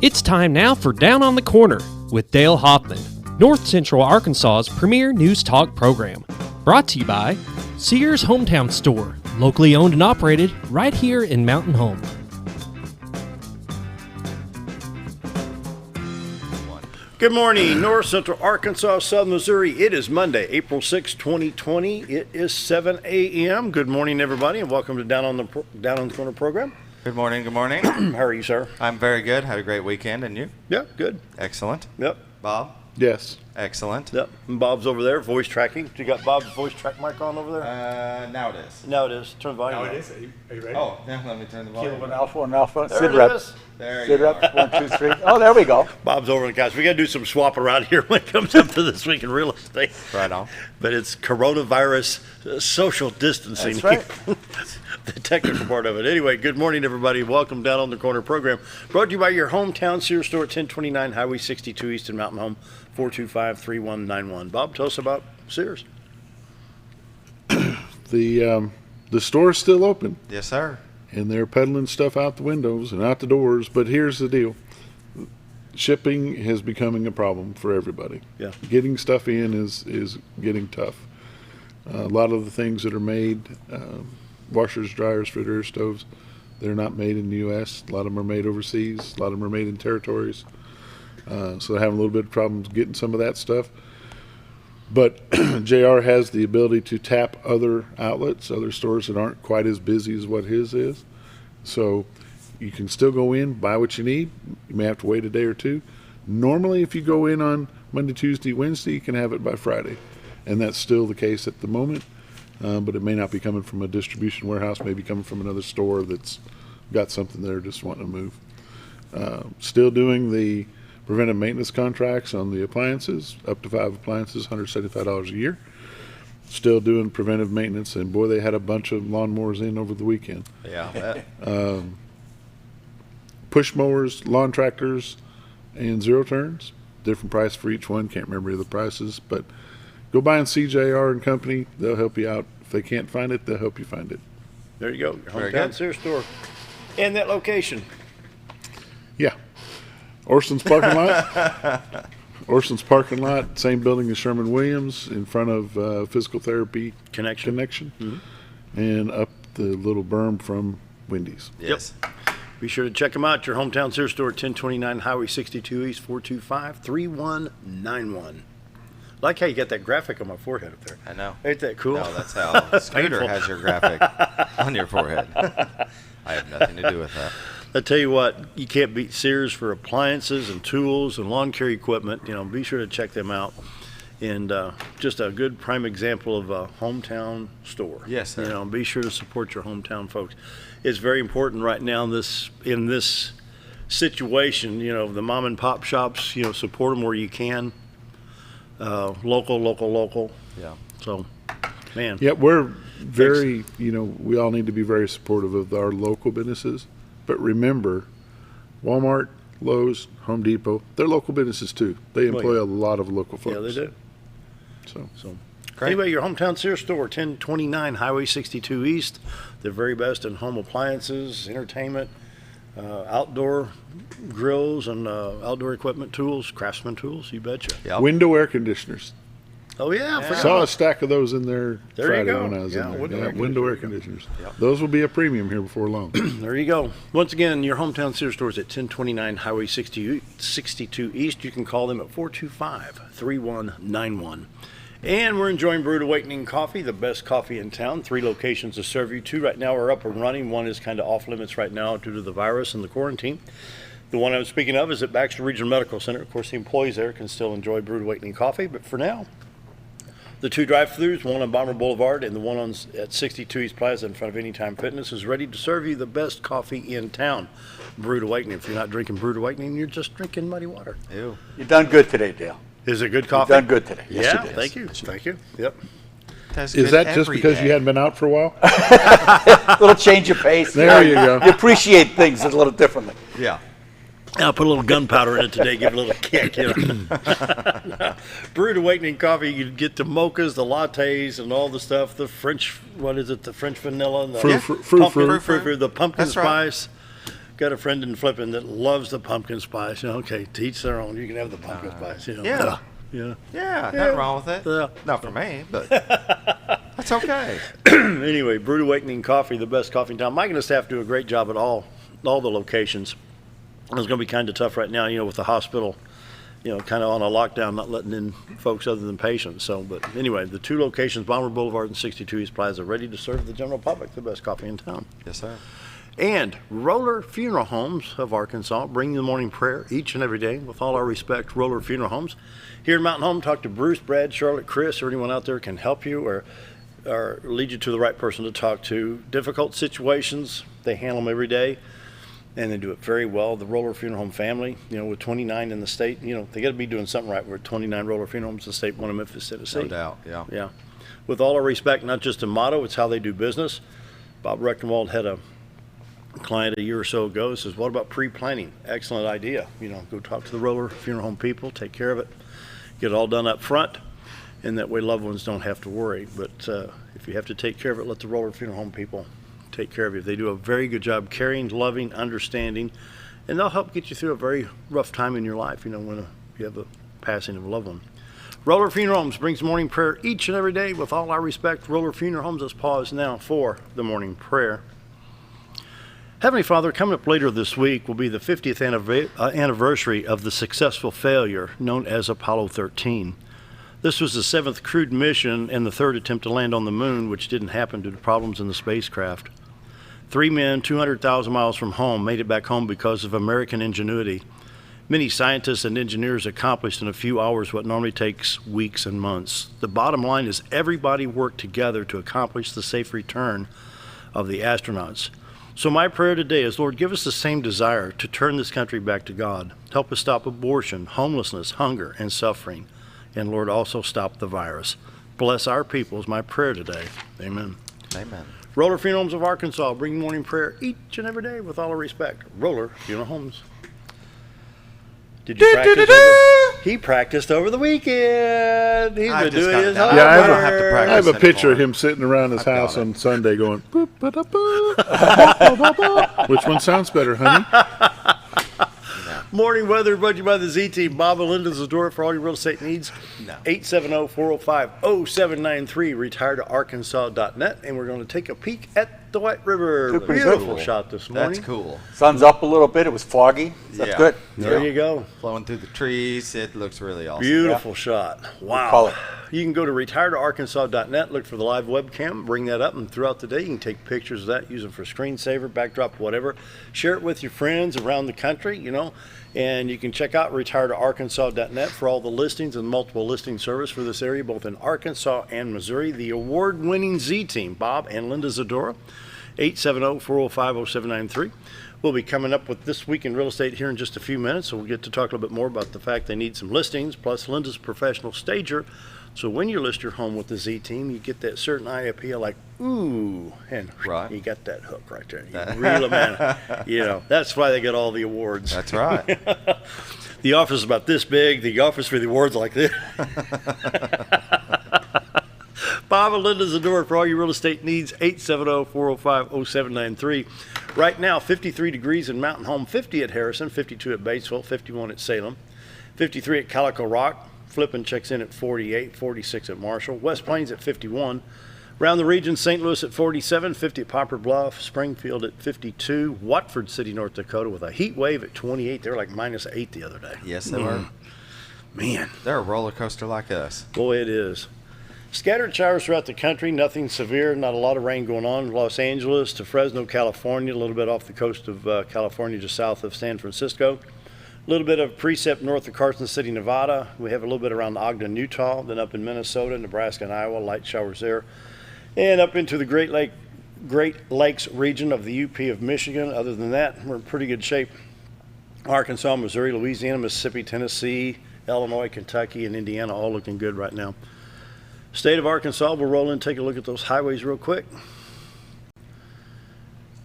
It's time now for Down on the Corner with Dale Hoffman, North Central Arkansas's premier news talk program. Brought to you by Sears Hometown Store, locally owned and operated right here in Mountain Home. Good morning, North Central Arkansas, Southern Missouri. It is Monday, April 6, 2020. It is 7 a.m. Good morning, everybody, and welcome to Down on the Corner program. Good morning, good morning. How are you, sir? I'm very good. Had a great weekend, and you? Yeah, good. Excellent. Yep. Bob? Yes. Excellent. Yep. And Bob's over there, voice tracking. You got Bob's voice track mic on over there? Now it is. Now it is. Turn the volume Now on. it is. Are you ready? Oh, now let me turn the volume. Kilo one alpha. There Sit it rep. is. There you Sit go. rep. 1, 2, 3. Oh, there we go. Bob's over on the couch. We got to do some swap around here when it comes up to this week in real estate. Right on. But it's coronavirus social distancing. That's right. The technical part of it. Anyway, good morning, everybody. Welcome Down on the Corner program. Brought to you by your hometown Sears store at 1029 Highway 62 East in Mountain Home, 425-3191. Bob, tell us about Sears. The store's still open, Yes, sir. and they're peddling stuff out the windows and out the doors. But here's the deal: shipping is becoming a problem for everybody. Yeah. Getting stuff in is getting tough. A lot of the things that are made, washers, dryers, refrigerators, stoves, they're not made in the U.S. A lot of them are made overseas. A lot of them are made in territories. So they're having a little bit of problems getting some of that stuff. But JR has the ability to tap other outlets, other stores that aren't quite as busy as what his is. So you can still go in, buy what you need. You may have to wait a day or two. Normally, if you go in on Monday, Tuesday, Wednesday, you can have it by Friday. And that's still the case at the moment. But it may not be coming from a distribution warehouse, maybe coming from another store that's got something there just wanting to move. Still doing the preventive maintenance contracts on the appliances, up to 5 appliances, $175 a year. Still doing preventive maintenance, and boy, they had a bunch of lawnmowers in over the weekend. Yeah. Push mowers, lawn tractors, and zero turns. Different price for each one. Can't remember the prices, but go by and see JR and Company. They'll help you out. If they can't find it, they'll help you find it. There you go. Your Very hometown good. Sears store. And that location. Yeah. Orson's parking lot. Orson's parking lot, same building as Sherman-Williams, in front of Physical Therapy Connection. and up the little berm from Wendy's. Yes. Be sure to check them out. Your hometown Sears store, 1029 Highway 62 East, 425-3191. Like how you got that graphic on my forehead up there. I know. Ain't that cool? No, that's how Scooter Painful. has your graphic on your forehead. I have nothing to do with that. I tell you what, you can't beat Sears for appliances and tools and lawn care equipment. You know, be sure to check them out. And just a good prime example of a hometown store. Yes, sir. You know, be sure to support your hometown folks. It's very important right now in this situation. You know, the mom and pop shops. You know, support them where you can. Local. Yeah. So, man. Yeah, we're very, we all need to be very supportive of our local businesses. But remember, Walmart, Lowe's, Home Depot, they're local businesses too. They employ a lot of local folks. Yeah, they do. So Great. Anyway, your hometown Sears store, 1029 Highway 62 East. The very best in home appliances, entertainment, outdoor grills, and outdoor equipment tools, craftsman tools, you betcha. Yep. window air conditioners. Oh, yeah. I forgot Saw a about- stack of those in there There you Friday go. when I was Yeah, in window there. air Window air conditioners. conditioners. Those will be a premium here before long. There you go. Once again, your hometown Sears store is at 1029 Highway 62 East. You can call them at 425-3191. And we're enjoying Brewed Awakening Coffee, the best coffee in town. 3 locations to serve you. 2 right now are up and running. 1 is kind of off limits right now due to the virus and the quarantine. The one I'm speaking of is at Baxter Regional Medical Center. Of course, the employees there can still enjoy Brewed Awakening Coffee, but for now, the 2 drive-thrus, one on Bomber Boulevard and the one at 62 East Plaza in front of Anytime Fitness, is ready to serve you the best coffee in town. Brewed Awakening. If you're not drinking Brewed Awakening, you're just drinking muddy water. Ew. You done good today, Dale. Is it good coffee? Done good today. Yes, Yeah, you did. thank you. Thank you. Yep. That's Is good that just every because day. you hadn't been out for a while? A little change of pace. There you go. You appreciate things a little differently. Yeah. I'll put a little gunpowder in it today, give it a little kick. You know? Brewed Awakening Coffee, you get the mochas, the lattes, and all the stuff. The French, what is it? The French vanilla, and the Frou-frou. the pumpkin That's right. spice. got a friend in Flippin that loves the pumpkin spice. Okay, to each their own. You can have the pumpkin spice. Yeah. Yeah. Yeah, nothing wrong with it. Yeah. Not for me, but that's okay. Anyway, Brewed Awakening Coffee, the best coffee in town. Mike and the staff do a great job at all the locations. It's going to be kind of tough right now, with the hospital, kind of on a lockdown, not letting in folks other than patients. So, but anyway, the 2 locations, Bomber Boulevard and 62 East Plaza, ready to serve the general public the best coffee in town. Yes, sir. And Roller Funeral Homes of Arkansas, bring the morning prayer each and every day. With all our respect, Roller Funeral Homes. Here in Mountain Home, talk to Bruce, Brad, Charlotte, Chris, or anyone out there can help you or lead you to the right person to talk to. Difficult situations, they handle them every day, and they do it very well. The Roller Funeral Home family, with 29 in the state, they got to be doing something right. We're 29 Roller Funeral Homes in the state, one in Memphis, Tennessee. No doubt, yeah. Yeah. With all our respect, not just a motto, it's how they do business. Bob Rechtenwald had a client a year or so ago says, what about pre-planning? Excellent idea. Go talk to the Roller Funeral Home people, take care of it, get it all done up front, and that way loved ones don't have to worry. But if you have to take care of it, let the Roller Funeral Home people take care of you. They do a very good job caring, loving, understanding, and they'll help get you through a very rough time in your life, when you have the passing of a loved one. Roller Funeral Homes brings morning prayer each and every day. With all our respect, Roller Funeral Homes, let's pause now for the morning prayer. Heavenly Father, coming up later this week will be the 50th anniversary of the successful failure known as Apollo 13. This was the 7th crewed mission and the 3rd attempt to land on the moon, which didn't happen due to problems in the spacecraft. 3 men, 200,000 miles from home, made it back home because of American ingenuity. Many scientists and engineers accomplished in a few hours what normally takes weeks and months. The bottom line is everybody worked together to accomplish the safe return of the astronauts. So my prayer today is, Lord, give us the same desire to turn this country back to God. Help us stop abortion, homelessness, hunger, and suffering. And Lord, also stop the virus. Bless our people is my prayer today. Amen. Amen. Roller Funeral Homes of Arkansas, bring morning prayer each and every day with all respect. Roller Funeral Homes. Did you practice? He practiced over the weekend. He's been doing his homework. Yeah, I don't have to practice I have a picture anymore. of him sitting around his I've got house it. on Sunday going, boop, ba-da-boo, ba, ba, ba. Which one sounds better, honey? Morning weather brought to you by the Z Team. Bob and Linda Zdora for all your real estate needs. No. 870-405-0793. Retiredarkansas.net. And we're going to take a peek at the White River. Look pretty Beautiful good. shot this morning. That's cool. Sun's up a little bit. It was foggy. That's Yeah. good. There you go. Flowing through the trees. It looks really awesome. Beautiful shot. Wow. color. You can go to retiredarkansas.net, look for the live webcam, bring that up, and throughout the day you can take pictures of that, use them for screensaver, backdrop, whatever. Share it with your friends around the country, and you can check out retiredarkansas.net for all the listings and multiple listing service for this area, both in Arkansas and Missouri. The award-winning Z Team, Bob and Linda Zdora, 870-405-0793. We'll be coming up with This Week in Real Estate here in just a few minutes, so we'll get to talk a little bit more about the fact they need some listings, plus Linda's professional stager. So when you list your home with the Z Team, you get that certain eye appeal like, ooh, and Right. you got that hook right there. You reel them in. That's why they get all the awards. That's right. The office is about this big. The office for the awards like this. Bob and Linda Zdora for all your real estate needs, 870-405-0793. Right now, 53 degrees in Mountain Home, 50 at Harrison, 52 at Batesville, 51 at Salem, 53 at Calico Rock. Flippin checks in at 48, 46 at Marshall. West Plains at 51. Around the region, St. Louis at 47, 50 at Poplar Bluff, Springfield at 52, Watford City, North Dakota with a heat wave at 28. They were like -8 the other day. Yes, they were. Man, They're a roller coaster like us. boy, it is. Scattered showers throughout the country, nothing severe, not a lot of rain going on. Los Angeles to Fresno, California, a little bit off the coast of California, just south of San Francisco. A little bit of precip north of Carson City, Nevada. We have a little bit around Ogden, Utah, then up in Minnesota, Nebraska, and Iowa, light showers there. And up into the Great Lakes region of the UP of Michigan. Other than that, we're in pretty good shape. Arkansas, Missouri, Louisiana, Mississippi, Tennessee, Illinois, Kentucky, and Indiana all looking good right now. State of Arkansas, we'll roll in and take a look at those highways real quick.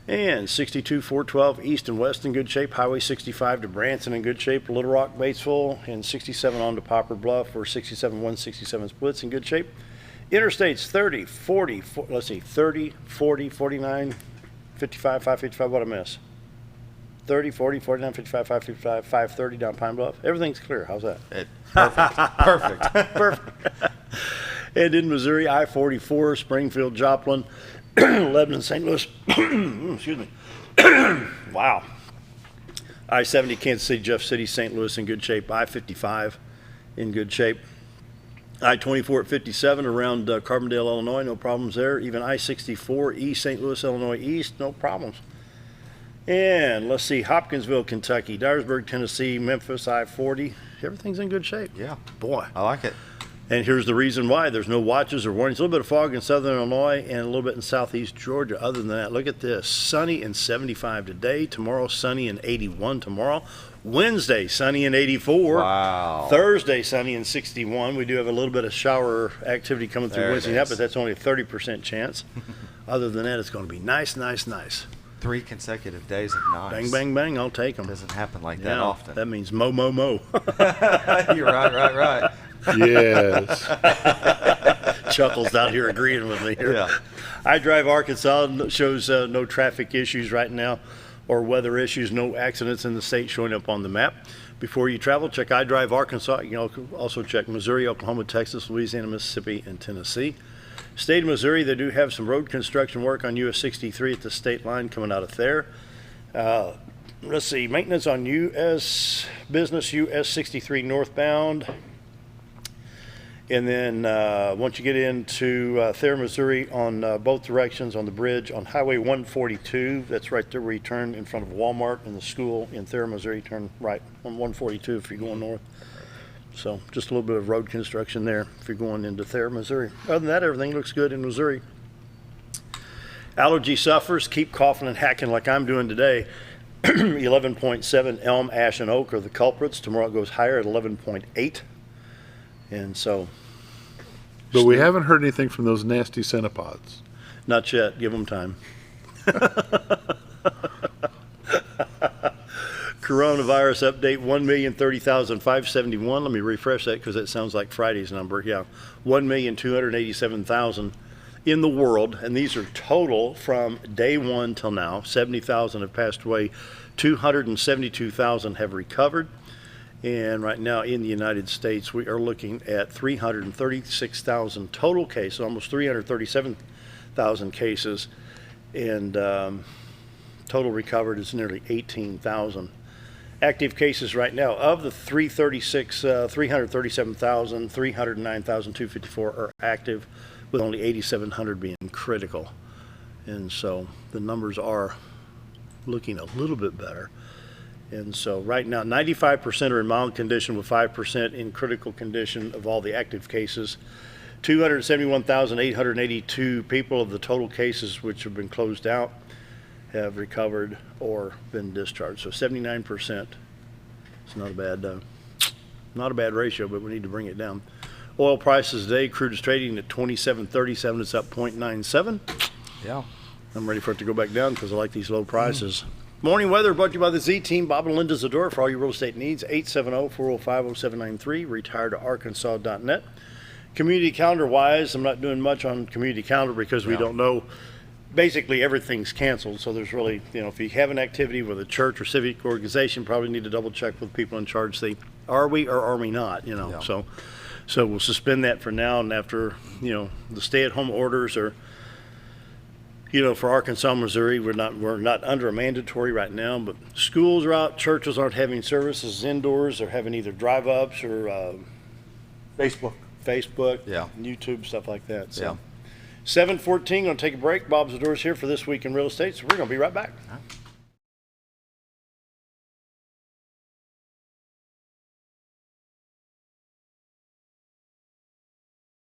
And 62, 412 east and west in good shape. Highway 65 to Branson in good shape. Little Rock, Batesville, and 67 on to Poplar Bluff, where 67, 167 splits in good shape. Interstates 30, 40, 30, 40, 49, 55, 555, what I miss? 30, 40, 49, 55, 555, 530 down Pine Bluff. Everything's clear. How's that? Perfect. Perfect. And in Missouri, I-44, Springfield, Joplin, Lebanon, St. Louis. Excuse me. Wow. I-70, Kansas City, Jeff City, St. Louis in good shape. I-55 in good shape. I-24 at 57 around Carbondale, Illinois, no problems there. Even I-64 East St. Louis, Illinois East, no problems. And let's see, Hopkinsville, Kentucky, Dyersburg, Tennessee, Memphis, I-40. Everything's in good shape. Yeah. Boy. I like it. And here's the reason why. There's no watches or warnings. A little bit of fog in southern Illinois and a little bit in southeast Georgia. Other than that, look at this. Sunny and 75 today. Tomorrow, sunny and 81 tomorrow. Wednesday, sunny and 84. Wow. Thursday, sunny and 61. We do have a little bit of shower activity coming through There it Wednesday night, is. but that's only a 30% chance. Other than that, it's going to be nice, nice, nice. 3 consecutive days of nice. Bang, bang, bang. I'll take them. Doesn't happen like that often. That means mo, mo, mo. You're right. Yes. Chuckles down here agreeing with me here. Yeah. iDrive Arkansas shows no traffic issues right now or weather issues, no accidents in the state showing up on the map. Before you travel, check iDrive Arkansas. You can also check Missouri, Oklahoma, Texas, Louisiana, Mississippi, and Tennessee. State of Missouri, they do have some road construction work on US 63 at the state line coming out of there. Let's see, maintenance on US 63 northbound. And then once you get into Thayer, Missouri, on both directions on the bridge on Highway 142, that's right there where you turn in front of Walmart and the school in Thayer, Missouri, turn right on 142 if you're going north. So just a little bit of road construction there if you're going into Thayer, Missouri. Other than that, everything looks good in Missouri. Allergy sufferers, keep coughing and hacking like I'm doing today. 11.7 elm, ash, and oak are the culprits. Tomorrow it goes higher at 11.8. And so, But we haven't heard anything from those nasty centipods. not yet. Give them time. Coronavirus update, 1,030,571. Let me refresh that because that sounds like Friday's number. Yeah, 1,287,000 in the world. And these are total from day one till now. 70,000 have passed away. 272,000 have recovered. And right now in the United States, we are looking at 336,000 total cases, almost 337,000 cases. And total recovered is nearly 18,000. Active cases right now, of the 337,000, 309,254 are active, with only 8,700 being critical. And so the numbers are looking a little bit better. And so right now, 95% are in mild condition with 5% in critical condition of all the active cases. 271,882 people of the total cases which have been closed out have recovered or been discharged. So 79%. It's not a bad ratio, but we need to bring it down. Oil prices today, crude is trading at $27.37. It's up 0.97. Yeah. I'm ready for it to go back down because I like these low prices. Morning weather brought to you by the Z Team, Bob and Linda Zdora, for all your real estate needs. 870-405-0793, retiredarkansas.net. Community calendar wise, I'm not doing much on community calendar because we don't know. Basically everything's canceled, so there's really, if you have an activity with a church or civic organization, probably need to double check with people in charge. See, are we or are we not? Yeah. So we'll suspend that for now, and after the stay-at-home orders are. For Arkansas, Missouri, we're not under a mandatory right now, but schools are out, churches aren't having services indoors, they're having either drive-ups or Facebook. Yeah. YouTube, stuff like that. So. Yeah. 7:14, going to take a break. Bob Zadora's here for This Week in Real Estate, so we're going to be right back.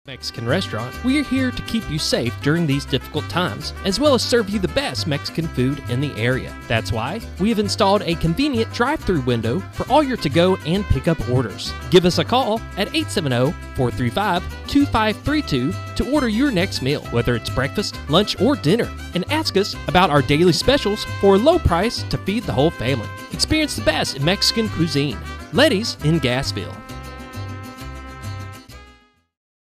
Mexican restaurant, we are here to keep you safe during these difficult times, as well as serve you the best Mexican food in the area. That's why we have installed a convenient drive-through window for all your to-go and pickup orders. Give us a call at 870-435-2532 to order your next meal, whether it's breakfast, lunch, or dinner, and ask us about our daily specials for a low price to feed the whole family. Experience the best in Mexican cuisine. Letty's in Gassville.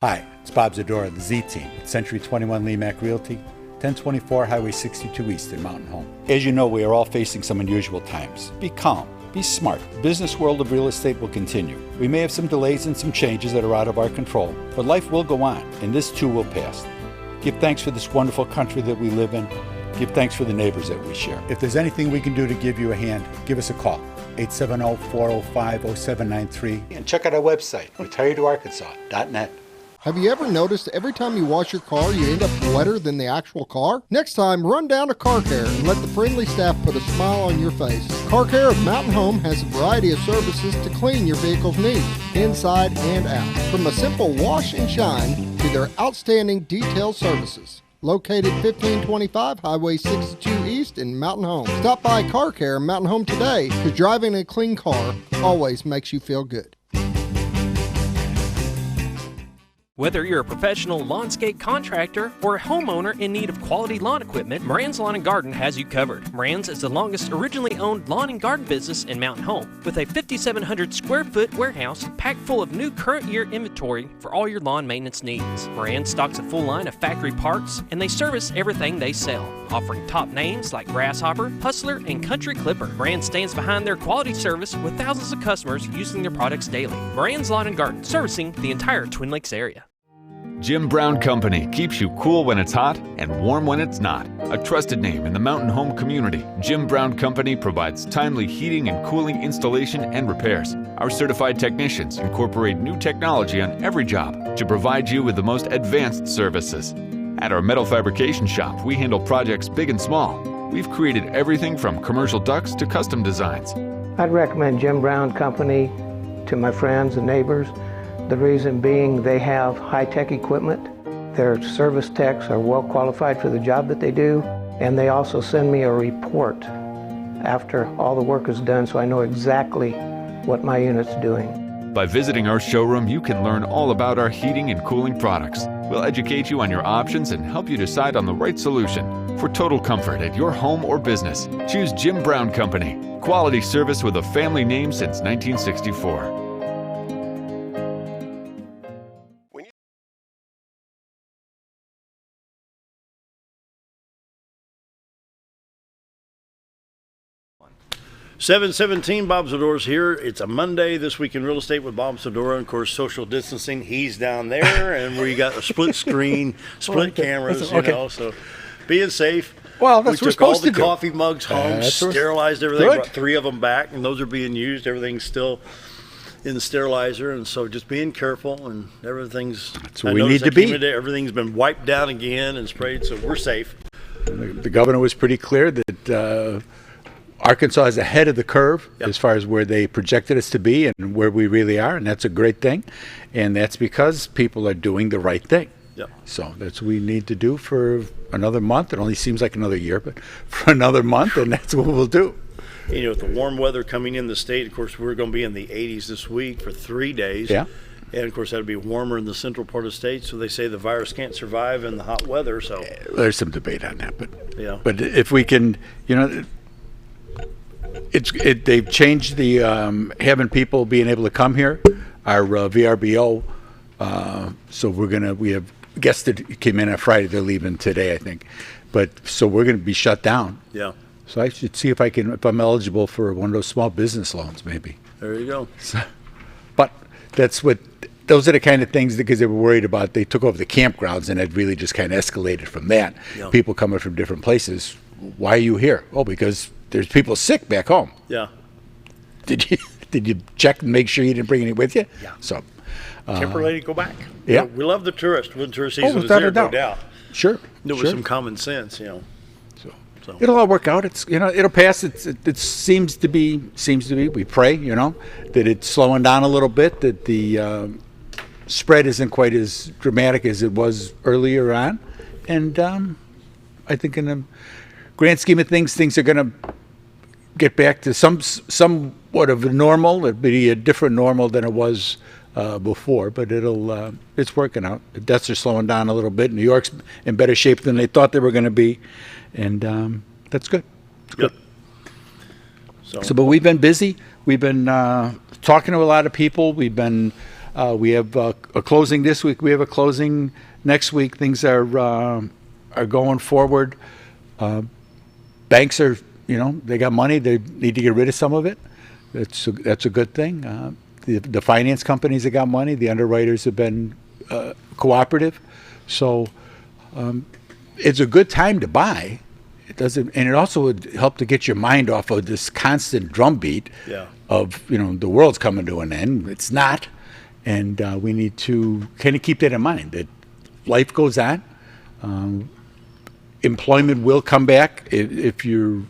Hi, it's Bob Zdora, the Z Team at Century 21 LeMac Realty. 1024 Highway 62 East in Mountain Home. As you know, we are all facing some unusual times. Be calm. Be smart. The business world of real estate will continue. We may have some delays and some changes that are out of our control, but life will go on, and this too will pass. Give thanks for this wonderful country that we live in. Give thanks for the neighbors that we share. If there's anything we can do to give you a hand, give us a call. 870-405-0793. And check out our website, retiredtoarkansas.net. Have you ever noticed every time you wash your car, you end up wetter than the actual car? Next time, run down to Car Care and let the friendly staff put a smile on your face. Car Care of Mountain Home has a variety of services to clean your vehicle's needs, inside and out. From a simple wash and shine to their outstanding detailed services. Located 1525 Highway 62 East in Mountain Home. Stop by Car Care Mountain Home today, because driving a clean car always makes you feel good. Whether you're a professional lawnscape contractor or a homeowner in need of quality lawn equipment, Moran's Lawn & Garden has you covered. Moran's is the longest originally owned lawn and garden business in Mountain Home, with a 5,700 square foot warehouse packed full of new current year inventory for all your lawn maintenance needs. Moran stocks a full line of factory parts, and they service everything they sell, offering top names like Grasshopper, Hustler, and Country Clipper. Moran stands behind their quality service with thousands of customers using their products daily. Moran's Lawn & Garden, servicing the entire Twin Lakes area. Jim Brown Company keeps you cool when it's hot and warm when it's not. A trusted name in the mountain home community, Jim Brown Company provides timely heating and cooling installation and repairs. Our certified technicians incorporate new technology on every job to provide you with the most advanced services. At our metal fabrication shop, we handle projects big and small. We've created everything from commercial ducts to custom designs. I'd recommend Jim Brown Company to my friends and neighbors. The reason being they have high-tech equipment. Their service techs are well qualified for the job that they do, and they also send me a report after all the work is done so I know exactly what my unit's doing. By visiting our showroom, you can learn all about our heating and cooling products. We'll educate you on your options and help you decide on the right solution. For total comfort at your home or business, choose Jim Brown Company. Quality service with a family name since 1964. $7:17, Bob Zdora's here. It's a Monday this week in real estate with Bob Zdora. And of course, social distancing. He's down there, and we got a split screen, split cameras. You know, so being safe. Well, that's what we're supposed to do. We took all the coffee mugs home, sterilized everything, brought 3 of them back, and those are being used. Everything's still in the sterilizer, and so just being careful, and everything's. That's where we need to be. Today, everything's been wiped down again and sprayed, so we're safe. The governor was pretty clear that Arkansas is ahead of the curve as far as where they projected us to be and where we really are, and that's a great thing. And that's because people are doing the right thing. Yep. So that's what we need to do for another month. It only seems like another year, but for another month, and that's what we'll do. You know, with the warm weather coming in the state, of course, we're going to be in the 80s this week for 3 days. Yeah. And, of course, that'll be warmer in the central part of the state, so they say the virus can't survive in the hot weather. So there's some debate on that, but yeah. But if we can, you know, they've changed the having people being able to come here. Our VRBO, so we have guests that came in on Friday. They're leaving today, I think, but so we're going to be shut down. Yeah. So I should see if I'm eligible for one of those small business loans, maybe. There you go. So, but those are the kind of things because they were worried about. They took over the campgrounds, and it really just kind of escalated from that. Yeah. People coming from different places. Why are you here? Oh, because there's people sick back home. Yeah. Did you check and make sure you didn't bring any with you? Yeah. So temporarily go back. Yeah. You know, we love the tourist. When tourist season is without there, a doubt. no doubt. Sure. Do it with some common sense, you know. So it'll all work out. It's it'll pass. It seems to be. We pray, that it's slowing down a little bit. That the spread isn't quite as dramatic as it was earlier on, and I think in the grand scheme of things are going to get back to somewhat of a normal. It'll be a different normal than it was before, but it's working out. The deaths are slowing down a little bit. New York's in better shape than they thought they were going to be, and that's good. It's good. So, but we've been busy. We've been talking to a lot of people. We have a closing this week. We have a closing next week. Things are are going forward. Banks are, they got money. They need to get rid of some of it. That's a good thing. The finance companies have got money. The underwriters have been cooperative. So it's a good time to buy. It doesn't, and it also would help to get your mind off of this constant drumbeat of the world's coming to an end. It's not, and we need to kind of keep that in mind that life goes on. Employment will come back if you're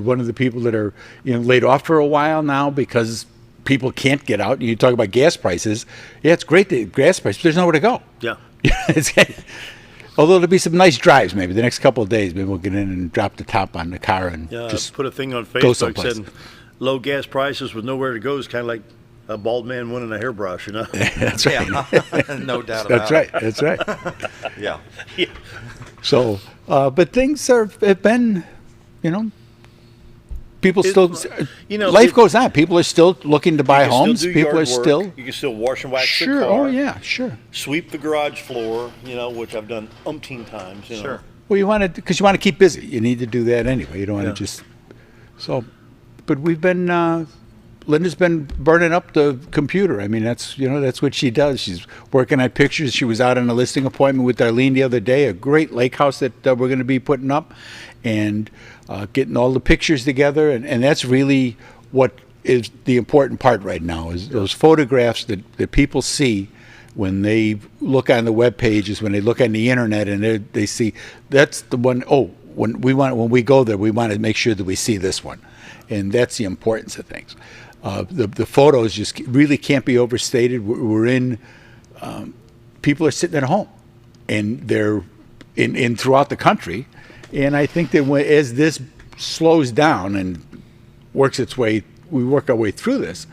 one of the people that are laid off for a while now because people can't get out. You talk about gas prices. Yeah, it's great that gas prices. There's nowhere to go. Yeah. Although there'll be some nice drives maybe the next couple of days. Maybe we'll get in and drop the top on the car and just put a thing on go Facebook someplace. saying low gas prices with nowhere to go is kind of like a bald man winning a hairbrush, That's right. No doubt about it. That's right. Yeah. So, but things have been, people still, life goes on. People are still looking to buy homes. Still do People yard are work. still. You can still wash and wax Sure. the car. Oh, yeah, sure. Sweep the garage floor, which I've done umpteen times. Sure. Well, you want to, because you want to keep busy. You need to do that anyway. You don't want to just, but we've been, Linda's been burning up the computer. I mean, that's what she does. She's working on pictures. She was out on a listing appointment with Darlene the other day, a great lake house that we're going to be putting up, and getting all the pictures together. And that's really what is the important part right now is those photographs that people see when they look on the web pages, when they look on the internet, and they see that's the one. Oh, when we go there, we want to make sure that we see this one, and that's the importance of things. The photos just really can't be overstated. We're in, people are sitting at home, and they're in throughout the country, and I think that as this slows down and we work our way through this,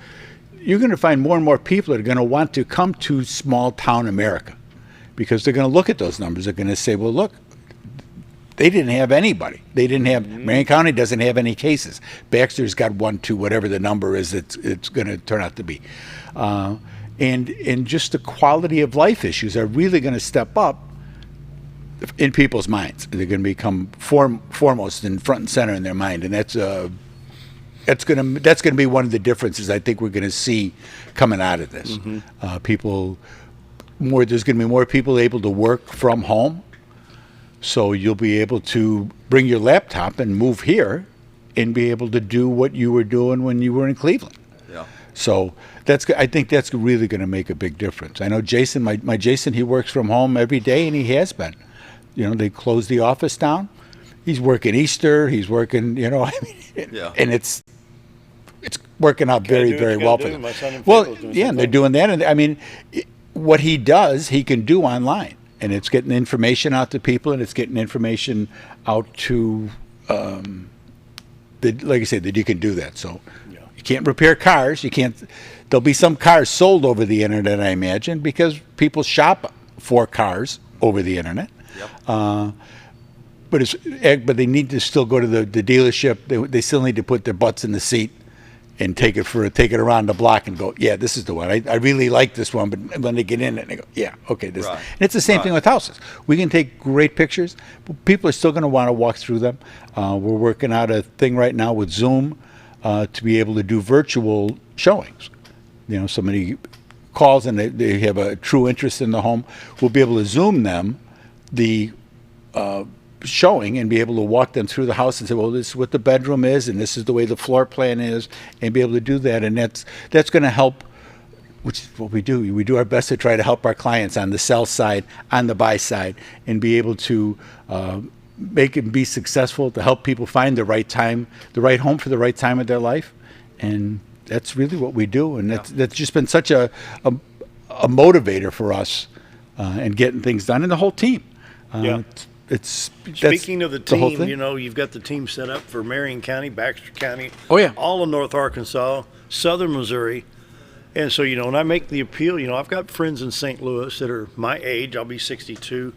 you're going to find more and more people that are going to want to come to small town America, because they're going to look at those numbers. They're going to say, well, look, they didn't have anybody. They didn't have, Marion County doesn't have any cases. Baxter's got 1, 2, whatever the number is it's going to turn out to be. And just the quality of life issues are really going to step up in people's minds. They're going to become foremost and front and center in their mind. And that's going to be one of the differences I think we're going to see coming out of this. There's going to be more people able to work from home. So you'll be able to bring your laptop and move here and be able to do what you were doing when you were in Cleveland. Yeah. So I think that's really going to make a big difference. I know Jason, my Jason, he works from home every day, and he has been. They closed the office down. He's working Easter. He's working, and it's working out very, very well for them. Well, yeah, and they're doing that. And I mean, what he does, he can do online. And it's getting information out to people, and it's getting information out to, like I said, that you can do that. So you can't repair cars. There'll be some cars sold over the internet, I imagine, because people shop for cars over the internet. Yep. But they need to still go to the dealership. They still need to put their butts in the seat and take it around the block and go, yeah, this is the one. I really like this one, but when they get in it, they go, yeah, okay, this. Right. And it's the same thing with houses. We can take great pictures, but people are still going to want to walk through them. We're working out a thing right now with Zoom to be able to do virtual showings. Somebody calls and they have a true interest in the home. We'll be able to Zoom them the showing and be able to walk them through the house and say, well, this is what the bedroom is, and this is the way the floor plan is, and be able to do that. And that's going to help, which is what we do. We do our best to try to help our clients on the sell side, on the buy side, and be able to make it be successful, to help people find the right time, the right home for the right time of their life. And that's really what we do. And that's just been such a motivator for us and getting things done, and the whole team. Speaking of the team, you've got the team set up for Marion County, Baxter County, all of North Arkansas, Southern Missouri. And so, when I make the appeal, I've got friends in St. Louis that are my age. I'll be 62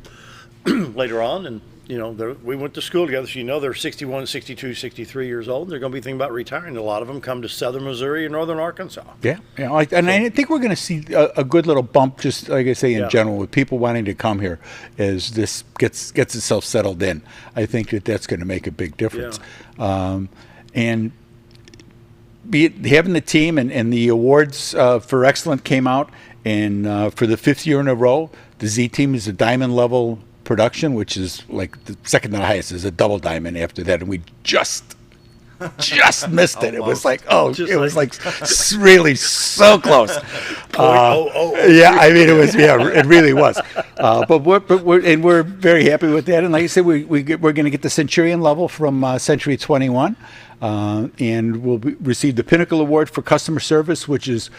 later on. And we went to school together, so they're 61, 62, 63 years old. They're going to be thinking about retiring. A lot of them come to southern Missouri and northern Arkansas. Yeah, I think we're going to see a good little bump, just like I say, in general, with people wanting to come here as this gets itself settled in. I think that's going to make a big difference. And having the team and the awards for excellent came out, and for the 5th year in a row, the Z team is a diamond level production, which is like the second to the highest, is a double diamond after that, and we just missed it. It was like, really so close. Yeah, I mean, it really was. But we're very happy with that. And like I said, we're going to get the Centurion level from Century 21, and we'll receive the Pinnacle Award for customer service, which is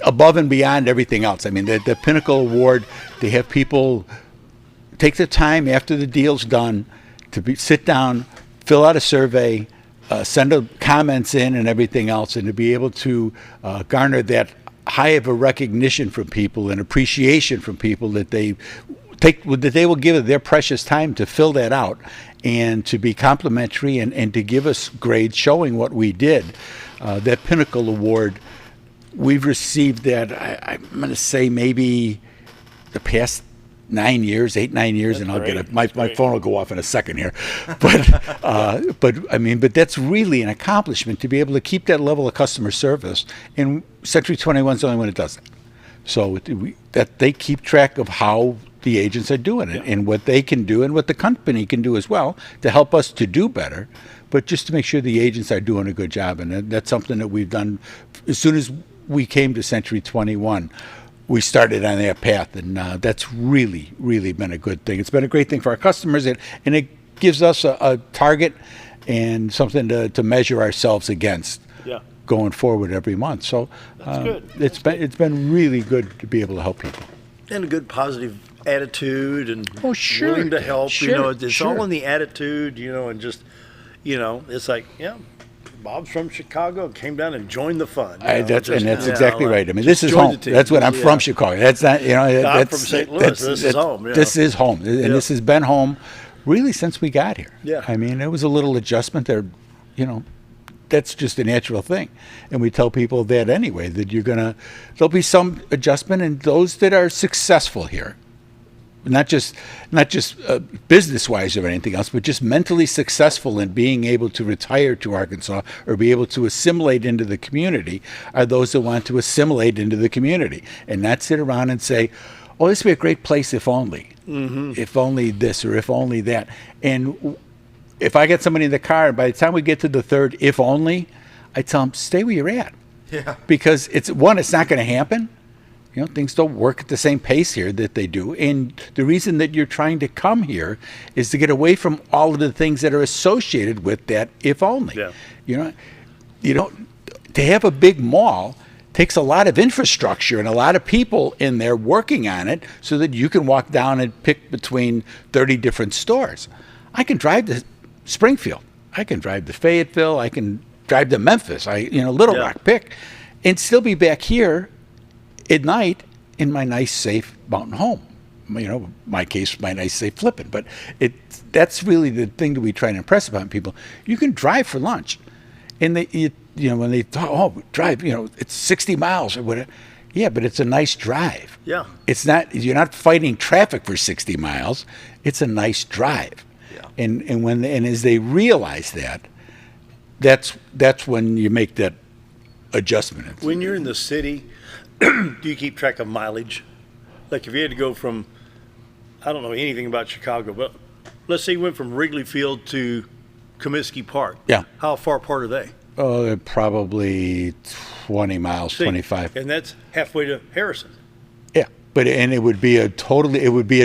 above and beyond everything else. I mean, the Pinnacle Award, they have people take the time after the deal's done to sit down, fill out a survey, send comments in and everything else, and to be able to garner that high of a recognition from people and appreciation from people that they will give their precious time to fill that out and to be complimentary and to give us grades showing what we did. That Pinnacle Award, we've received that, I'm going to say maybe the past 9 years, 9 years, and I'll get my phone will go off in a second here, but that's really an accomplishment to be able to keep that level of customer service. And Century 21 is the only one that does it. So that they keep track of how the agents are doing it and what they can do and what the company can do as well to help us to do better, but just to make sure the agents are doing a good job. And that's something that we've done as soon as we came to Century 21. We started on that path, and that's really, really been a good thing. It's been a great thing for our customers, and it gives us a target and something to measure ourselves against going forward every month. So that's good. It's been really good to be able to help people. And a good positive attitude and sure. willing to help. Sure. It's all in the attitude, and just, it's like, Bob's from Chicago, came down and joined the fun. That's exactly right. I mean, this is home. That's what I'm from, Chicago. That's not, I'm from St. Louis. This is home. This is home, and this has been home really since we got here. Yeah. I mean, it was a little adjustment there, that's just a natural thing. And we tell people that anyway, that there'll be some adjustment, and those that are successful here, not just business-wise or anything else, but just mentally successful in being able to retire to Arkansas or be able to assimilate into the community, are those that want to assimilate into the community and not sit around and say, oh, this would be a great place if only. Mm-hmm. If only this or if only that. And if I get somebody in the car, and by the time we get to the third if only, I tell them, stay where you're at. Yeah. Because it's not going to happen. Things don't work at the same pace here that they do. And the reason that you're trying to come here is to get away from all of the things that are associated with that if only. Yeah. To have a big mall takes a lot of infrastructure and a lot of people in there working on it so that you can walk down and pick between 30 different stores. I can drive to Springfield. I can drive to Fayetteville. I can drive to Memphis. Little Rock, pick, and still be back here at night in my nice, safe mountain home. My case, my nice, safe flipping. But that's really the thing that we try and impress upon people. You can drive for lunch, and when they thought, drive, it's 60 miles or whatever. Yeah, but it's a nice drive. Yeah. It's not. You're not fighting traffic for 60 miles. It's a nice drive. Yeah. And as they realize that, that's when you make that adjustment. When you're in the city, do you keep track of mileage? Like if you had to go from, I don't know anything about Chicago, but let's say you went from Wrigley Field to Comiskey Park. Yeah. How far apart are they? Oh, probably 20 miles, 25. And that's halfway to Harrison. Yeah, but it would be a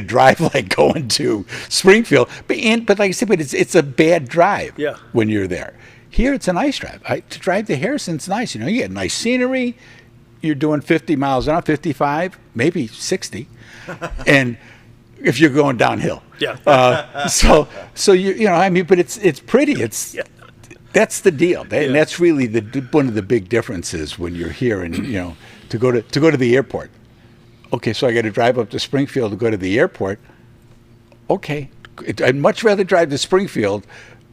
drive like going to Springfield. But like I said, it's a bad drive. Yeah. When you're there. Here it's a nice drive. To drive to Harrison's nice. You get nice scenery. You're doing 50 miles an hour, 55, maybe 60, and if you're going downhill. Yeah. But it's pretty. That's the deal, and that's really one of the big differences when you're here and to go to the airport. Okay, so I got to drive up to Springfield to go to the airport. Okay, I'd much rather drive to Springfield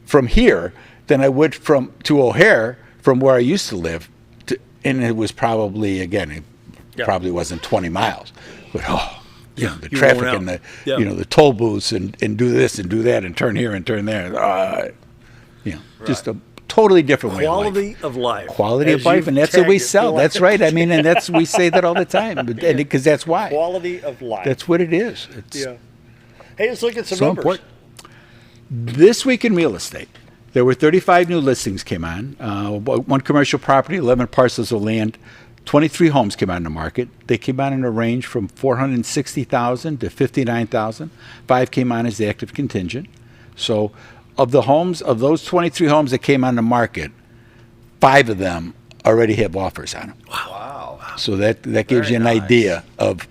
from here than I would to O'Hare from where I used to live. And it was probably, again, it probably wasn't 20 miles. But, the traffic and the, the toll booths and do this and do that and turn here and turn there. Just a totally different way of life. Quality of life. Quality of life, and that's what we sell. That's right. I mean, and we say that all the time, because that's why. Quality of life. That's what it is. Hey, let's look at some so numbers. Important. This week in real estate, there were 35 new listings came on. One commercial property, 11 parcels of land, 23 homes came on the market. They came on in a range from $460,000 to $59,000. 5 came on as the active contingent. So of those 23 homes that came on the market, 5 of them already have offers on them. Wow. So that gives you an idea of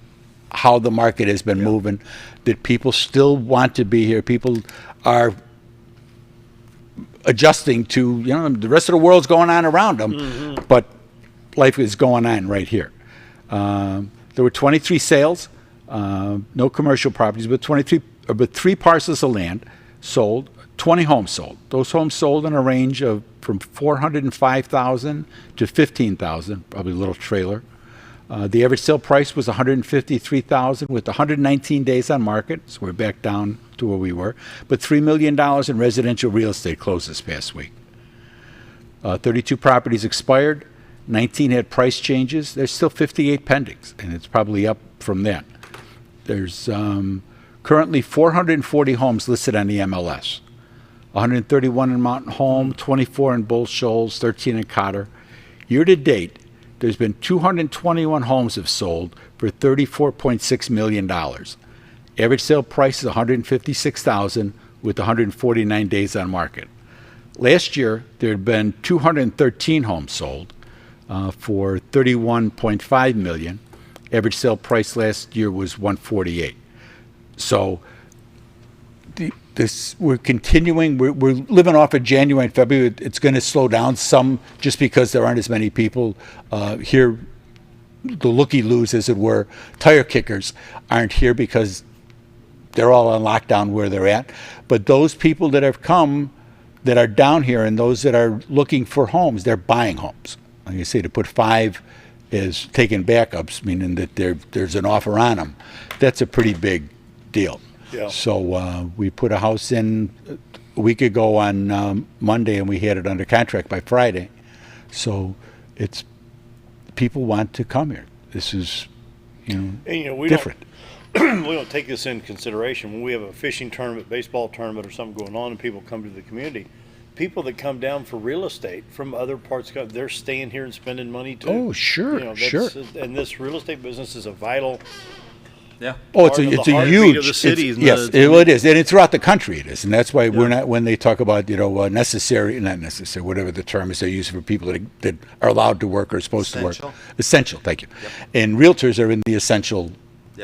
how the market has been moving, that people still want to be here. People are adjusting to, the rest of the world's going on around them, but life is going on right here. There were 23 sales, no commercial properties, but 3 parcels of land sold, 20 homes sold. Those homes sold in a range of from $405,000 to $15,000, probably a little trailer. The average sale price was $153,000 with 119 days on market, so we're back down to where we were. But $3 million in residential real estate closed this past week. 32 properties expired, 19 had price changes. There's still 58 pendings, and it's probably up from that. There's currently 440 homes listed on the MLS. 131 in Mountain Home, 24 in Bull Shoals, 13 in Cotter. Year to date, there's been 221 homes have sold for $34.6 million. Average sale price is $156,000 with 149 days on market. Last year, there had been 213 homes sold for $31.5 million. Average sale price last year was $148,000. So we're continuing. We're living off of January and February. It's going to slow down some just because there aren't as many people here. The looky-loos, as it were, tire kickers aren't here because they're all on lockdown where they're at. But those people that have come, that are down here, and those that are looking for homes, they're buying homes. Like I say, to put 5 as taking backups, meaning that there's an offer on them. That's a pretty big deal. Yeah. So we put a house in a week ago on Monday, and we had it under contract by Friday. So it's people want to come here. This is, we different. We don't take this into consideration when we have a fishing tournament, baseball tournament, or something going on, and people come to the community. People that come down for real estate from other parts, they're staying here and spending money too. Oh, sure, sure. And this real estate business is a vital. Yeah. Oh, it's a huge. Of the city, yes, it is, and it's throughout the country. It is, and that's why we're not. When they talk about not necessary, whatever the term is they use for people that are allowed to work or are supposed to work. Essential. Thank you. Yep. And realtors are in the essential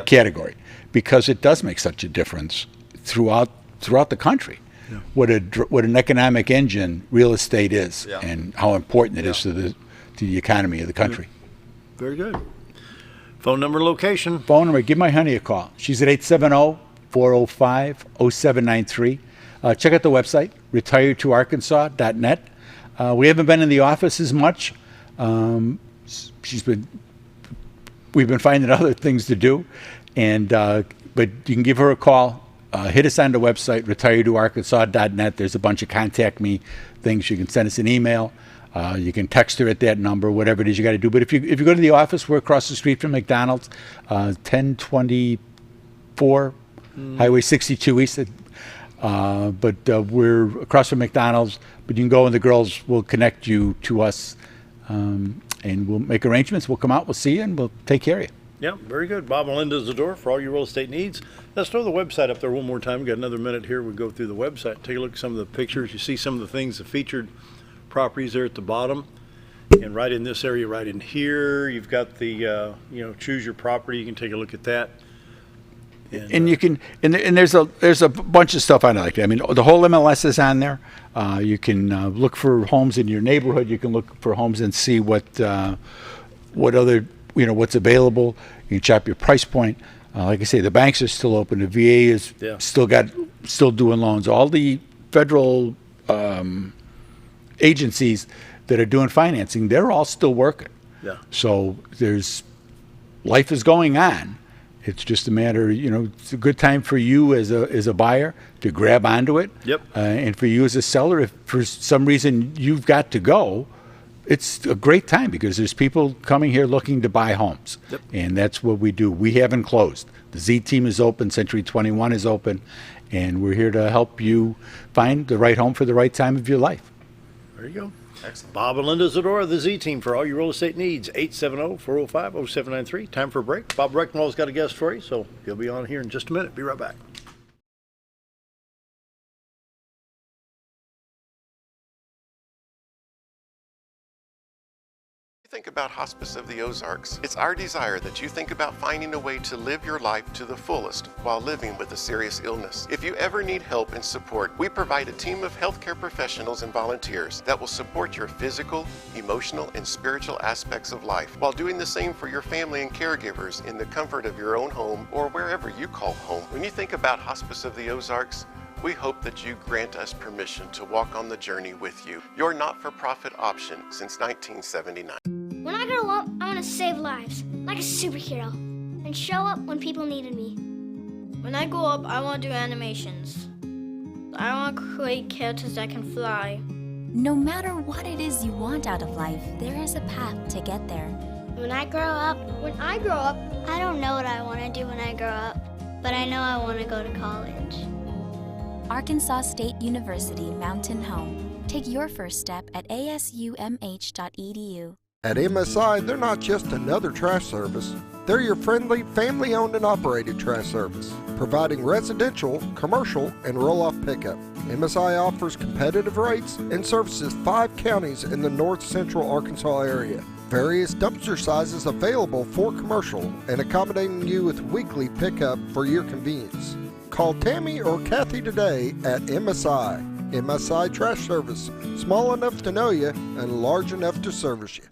category because it does make such a difference throughout the country. Yeah. What an economic engine real estate is, and how important it is to the economy of the country. Very good. Phone number, location. Phone number, give my honey a call. She's at 870-405-0793. Check out the website, retiredtoarkansas.net. We haven't been in the office as much. We've been finding other things to do, but you can give her a call. Hit us on the website, retiredtoarkansas.net. There's a bunch of contact me things. You can send us an email. You can text her at that number, whatever it is you got to do. But if you go to the office, we're across the street from McDonald's, 1024 Highway 62 East. But we're across from McDonald's. But you can go and the girls will connect you to us, and we'll make arrangements. We'll come out, we'll see you, and we'll take care of you. Yeah, very good. Bob and Linda Zdora for all your real estate needs. Let's throw the website up there one more time. We've got another minute here. We'll go through the website, take a look at some of the pictures. You see some of the things, the featured properties there at the bottom, and right in this area, right in here, you've got the choose your property. You can take a look at that, and you can and there's a bunch of stuff on it like that. I mean, the whole MLS is on there. You can look for homes in your neighborhood. You can look for homes and see what other what's available. You can shop your price point. Like I say, the banks are still open. The VA is Yeah. still doing loans. All the federal agencies that are doing financing, they're all still working. Yeah. So life is going on. It's just a matter, it's a good time for you as a buyer to grab onto it. Yep. And for you as a seller, if for some reason you've got to go, it's a great time because there's people coming here looking to buy homes. Yep. And that's what we do. We haven't closed. The Z Team is open, Century 21 is open, and we're here to help you find the right home for the right time of your life. There you go. Excellent. Bob and Linda Zdora, the Z Team, for all your real estate needs. 870-405-0793. Time for a break. Bob Recknall's got a guest for you, so he'll be on here in just a minute. Be right back. Think about Hospice of the Ozarks. It's our desire that you think about finding a way to live your life to the fullest while living with a serious illness. If you ever need help and support, we provide a team of healthcare professionals and volunteers that will support your physical, emotional, and spiritual aspects of life while doing the same for your family and caregivers in the comfort of your own home or wherever you call home. When you think about Hospice of the Ozarks, we hope that you grant us permission to walk on the journey with you. Your not-for-profit option since 1979. When I grow up, I want to save lives, like a superhero, and show up when people needed me. When I grow up, I want to do animations. I want to create characters that can fly. No matter what it is you want out of life, there is a path to get there. When I grow up, I don't know what I want to do when I grow up, but I know I want to go to college. Arkansas State University Mountain Home. Take your first step at asumh.edu. At MSI, they're not just another trash service. They're your friendly, family-owned and operated trash service, providing residential, commercial, and roll-off pickup. MSI offers competitive rates and services 5 counties in the north central Arkansas area. Various dumpster sizes available for commercial and accommodating you with weekly pickup for your convenience. Call Tammy or Kathy today at MSI. MSI Trash Service, small enough to know you and large enough to service you.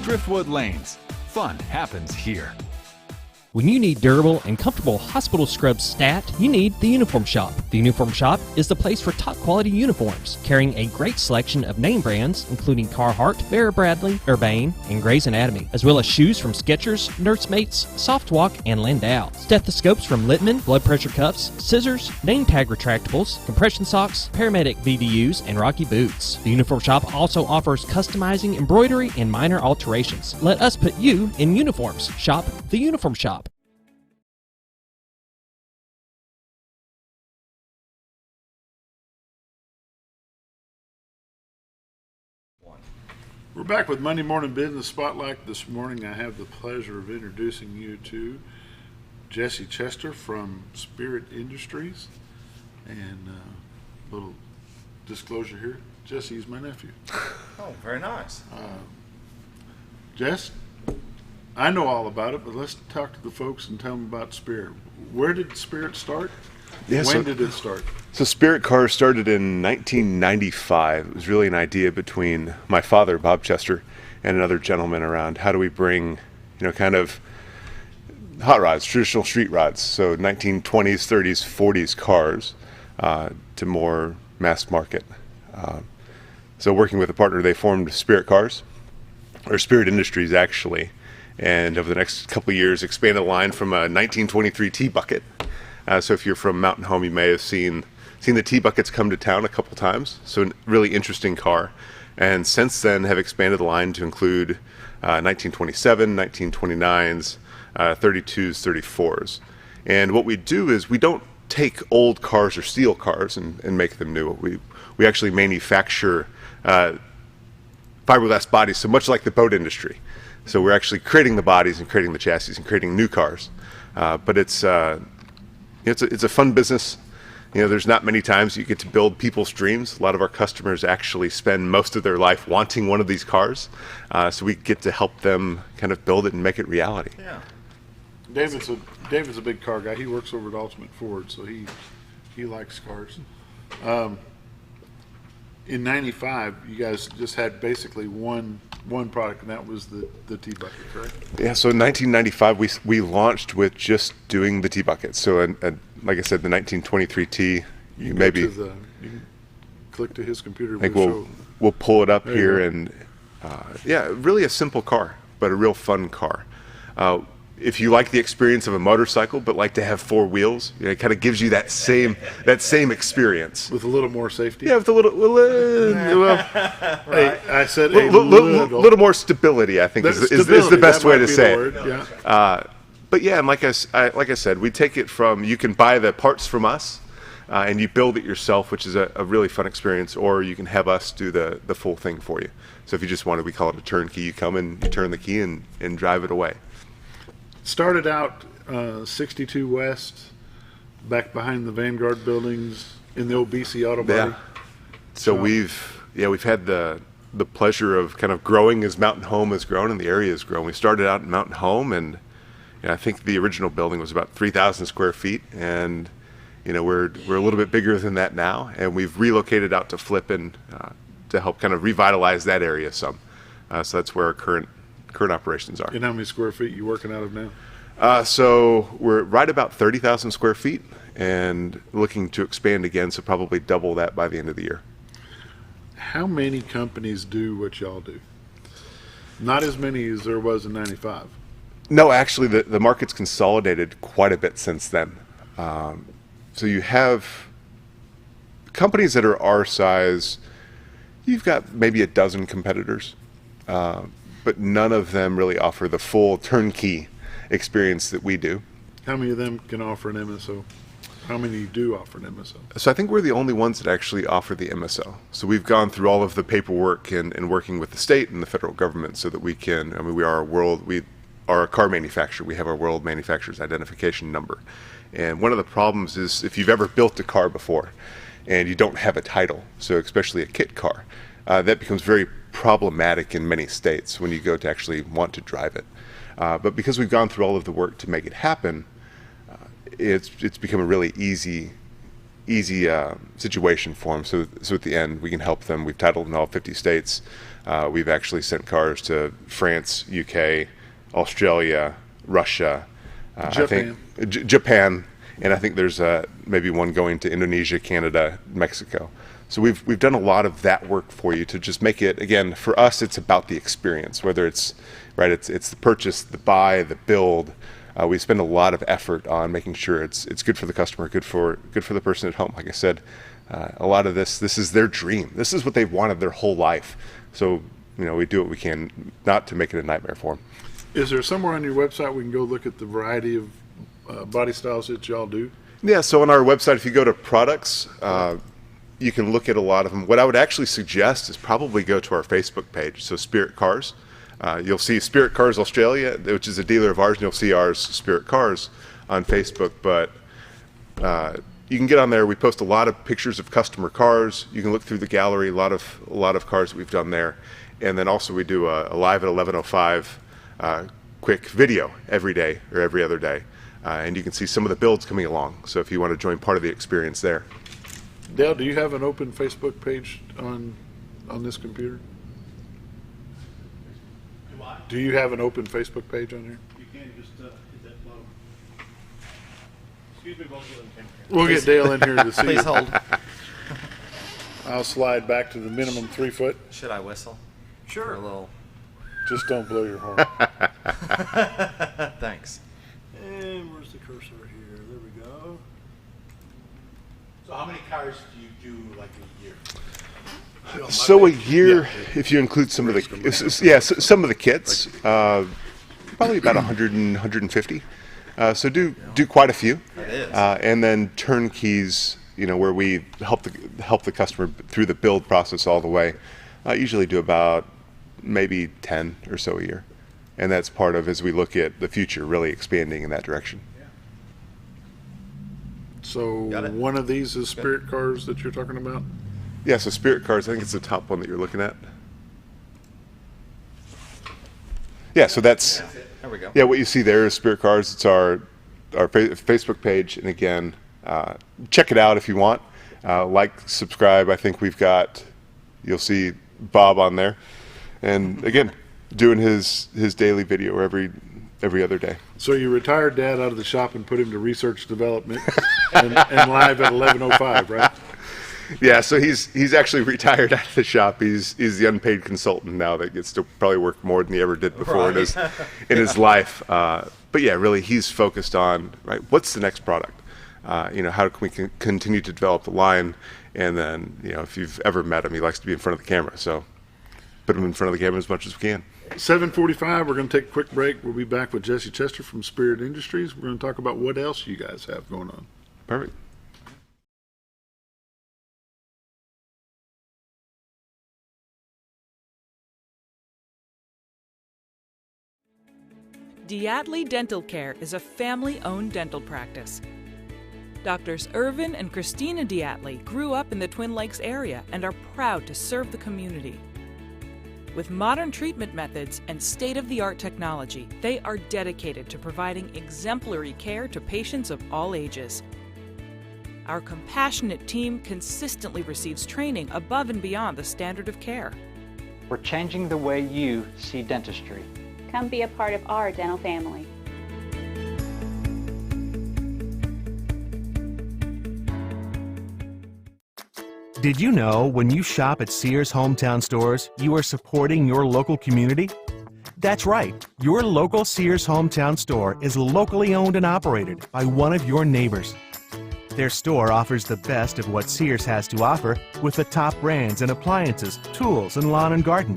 Driftwood Lanes. Fun happens here. When you need durable and comfortable hospital scrubs stat, you need the Uniform Shop. The Uniform Shop is the place for top quality uniforms, carrying a great selection of name brands, including Carhartt, Vera Bradley, Urbane, and Grey's Anatomy, as well as shoes from Skechers, Nursemates, Softwalk, and Landau, stethoscopes from Littman, blood pressure cuffs, scissors, name tag retractables, compression socks, paramedic VDUs, and Rocky boots. The Uniform Shop also offers customizing, embroidery, and minor alterations. Let us put you in uniforms. Shop the Uniform Shop. We're back with Monday Morning Business Spotlight. This morning I have the pleasure of introducing you to Jesse Chester from Spirit Industries. And a little disclosure here, Jesse is my nephew. Oh, very nice. Jess, I know all about it, but let's talk to the folks and tell them about Spirit. Where did Spirit start? When did it start? So Spirit Cars started in 1995. It was really an idea between my father, Bob Chester, and another gentleman around how do we bring, kind of hot rods, traditional street rods, so 1920s, 30s, 40s cars to more mass market. So working with a partner, they formed Spirit Cars, or Spirit Industries actually, and over the next couple of years expanded the line from a 1923 T-Bucket. So if you're from Mountain Home, you may have seen the T-Buckets come to town a couple times. So a really interesting car. And since then have expanded the line to include 1927, 1929s, 32s, 34s. And what we do is we don't take old cars or steal cars and make them new. We actually manufacture fiberglass bodies, so much like the boat industry. So we're actually creating the bodies and creating the chassis and creating new cars. But it's a fun business. there's not many times you get to build people's dreams. A lot of our customers actually spend most of their life wanting one of these cars, so we get to help them kind of build it and make it reality. Yeah. David's a big car guy. He works over at Ultimate Ford, so he likes cars. In '95, you guys just had basically one product, and that was the T-Bucket, correct? Yeah, so in 1995, we launched with just doing the T-Bucket. So, like I said, the 1923 T, you can click to his computer. I think we'll pull it up here, and really a simple car, but a real fun car. If you like the experience of a motorcycle but like to have four wheels, it kind of gives you that same experience with a little more safety. Yeah, with a little hey, I said little more stability. I think is the best way to say it. Yeah. But yeah, and like I said, we take it from, you can buy the parts from us, and you build it yourself, which is a really fun experience, or you can have us do the full thing for you. So if you just want to, we call it a turnkey. You come and you turn the key and drive it away. Started out 62 West, back behind the Vanguard buildings in the old BC Auto Body. Yeah. So we've had the pleasure of kind of growing as Mountain Home has grown and the area has grown. We started out in Mountain Home, and I think the original building was about 3,000 square feet, and we're a little bit bigger than that now, and we've relocated out to Flippin to help kind of revitalize that area some. So that's where our current operations are. And how many square feet are you working out of now? So we're right about 30,000 square feet and looking to expand again, so probably double that by the end of the year. How many companies do what y'all do? Not as many as there was in '95. No, actually the market's consolidated quite a bit since then. So you have companies that are our size, you've got maybe a dozen competitors. But none of them really offer the full turnkey experience that we do. How many of them can offer an MSO? How many do offer an MSO? So I think we're the only ones that actually offer the MSO. So we've gone through all of the paperwork and working with the state and the federal government so that we can, we are a car manufacturer. We have our World Manufacturers Identification Number. And one of the problems is if you've ever built a car before and you don't have a title, so especially a kit car, that becomes very problematic in many states when you go to actually want to drive it. But because we've gone through all of the work to make it happen, it's become a really easy situation for them. So at the end, we can help them. We've titled in all 50 states. We've actually sent cars to France, UK, Australia, Russia, Japan. I think Japan, and I think there's maybe one going to Indonesia, Canada, Mexico. So we've done a lot of that work for you to just make it, again, for us, it's about the experience, whether it's the purchase, the buy, the build. We spend a lot of effort on making sure it's good for the customer, good for the person at home. Like I said, a lot of this is their dream. This is what they've wanted their whole life. So, we do what we can not to make it a nightmare for them. Is there somewhere on your website we can go look at the variety of body styles that y'all do? Yeah, so on our website, if you go to products, you can look at a lot of them. What I would actually suggest is probably go to our Facebook page, so Spirit Cars. You'll see Spirit Cars Australia, which is a dealer of ours, and you'll see ours, Spirit Cars, on Facebook. But you can get on there. We post a lot of pictures of customer cars. You can look through the gallery, a lot of cars that we've done there. And then also we do a live at 11:05 quick video every day or every other day. And you can see some of the builds coming along. So if you want to join part of the experience there. Dale, do you have an open Facebook page on this computer? Do you have an open Facebook page on here? You can just hit that button. Excuse me, both of them. We'll get Dale in here to see. Please hold. I'll slide back to the minimum 3 foot. Should I whistle? Sure. For a little. Just don't blow your horn. Thanks. And where's the cursor here? There we go. So how many cars do you do like a year? So a year, if you include some of the, some of the kits, probably about 100 and 150. So do quite a few. That is. And then turnkeys, where we help the customer through the build process all the way. Usually do about maybe 10 or so a year. And that's part of, as we look at the future, really expanding in that direction. So Got it. one of these is Spirit Cars that you're talking about? Yeah, so Spirit Cars, I think it's the top one that you're looking at. Yeah, so that's, There we go. yeah, what you see there is Spirit Cars. It's our Facebook page. And again, check it out if you want. Like, subscribe. I think you'll see Bob on there. And again, doing his daily video every other day. So you retired Dad out of the shop and put him to research development and live at 11:05, right? Yeah, so he's actually retired out of the shop. He's the unpaid consultant now that gets to probably work more than he ever did before in his life. But yeah, really, he's focused on, right, what's the next product? How can we continue to develop the line? And then, if you've ever met him, he likes to be in front of the camera. So put him in front of the camera as much as we can. 7:45, we're going to take a quick break. We'll be back with Jesse Chester from Spirit Industries. We're going to talk about what else you guys have going on. Perfect. Diatley Dental Care is a family-owned dental practice. Doctors Irvin and Christina Diatley grew up in the Twin Lakes area and are proud to serve the community. With modern treatment methods and state-of-the-art technology, they are dedicated to providing exemplary care to patients of all ages. Our compassionate team consistently receives training above and beyond the standard of care. We're changing the way you see dentistry. Come be a part of our dental family. Did you know when you shop at Sears Hometown Stores, you are supporting your local community? That's right. Your local Sears Hometown Store is locally owned and operated by one of your neighbors. Their store offers the best of what Sears has to offer with the top brands and appliances, tools, and lawn and garden.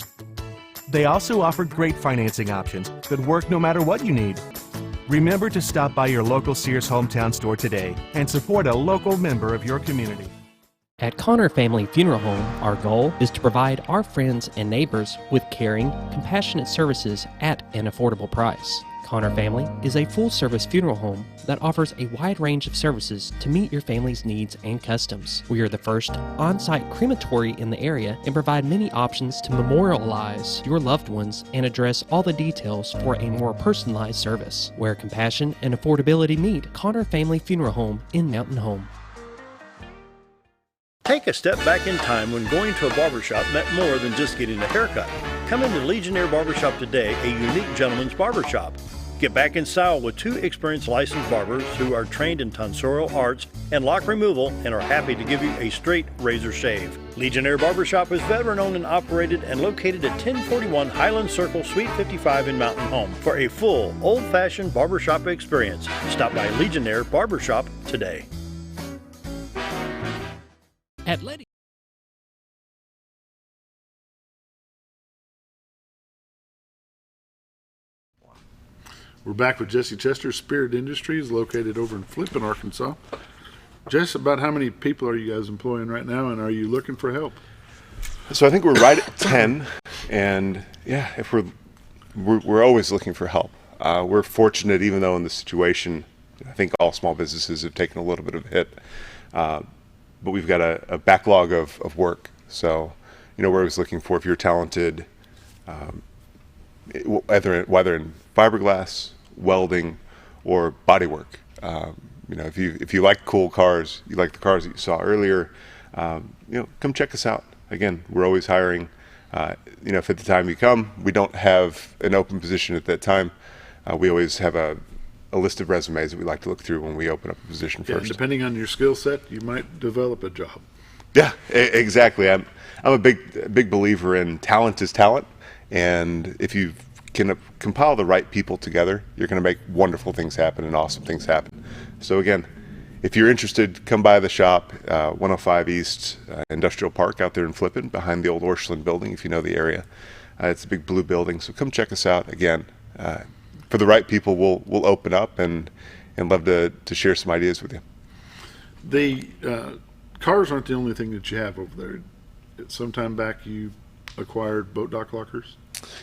They also offer great financing options that work no matter what you need. Remember to stop by your local Sears Hometown Store today and support a local member of your community. At Connor Family Funeral Home, our goal is to provide our friends and neighbors with caring, compassionate services at an affordable price. Connor Family is a full-service funeral home that offers a wide range of services to meet your family's needs and customs. We are the first on-site crematory in the area and provide many options to memorialize your loved ones and address all the details for a more personalized service. Where compassion and affordability meet, Connor Family Funeral Home in Mountain Home. Take a step back in time when going to a barbershop meant more than just getting a haircut. Come into Legionnaire Barbershop today, a unique gentleman's barbershop. Get back in style with 2 experienced licensed barbers who are trained in tonsorial arts and lock removal and are happy to give you a straight razor shave. Legionnaire Barbershop is veteran-owned and operated and located at 1041 Highland Circle, Suite 55 in Mountain Home. For a full, old-fashioned barbershop experience, stop by Legionnaire Barbershop today. At Letty. We're back with Jesse Chester, Spirit Industries, located over in Flippin, Arkansas. Jess, about how many people are you guys employing right now, and are you looking for help? So I think we're right at 10, and yeah, if we're always looking for help. We're fortunate, even though in this situation, I think all small businesses have taken a little bit of a hit. But we've got a backlog of work. So, we're always looking for, if you're talented, whether in fiberglass, welding, or bodywork. If you like cool cars, you like the cars that you saw earlier, come check us out. Again, we're always hiring. If at the time you come, we don't have an open position at that time, we always have a list of resumes that we like to look through when we open up a position first. Depending on your skill set, you might develop a job. Yeah, exactly. I'm a big believer in talent is talent, and if you can compile the right people together, you're going to make wonderful things happen and awesome things happen. So again, if you're interested, come by the shop, 105 East Industrial Park out there in Flippin, behind the old Orscheln building, if you know the area. It's a big blue building, so come check us out. Again, for the right people, we'll open up and love to share some ideas with you. The cars aren't the only thing that you have over there. Sometime back you acquired boat dock lockers?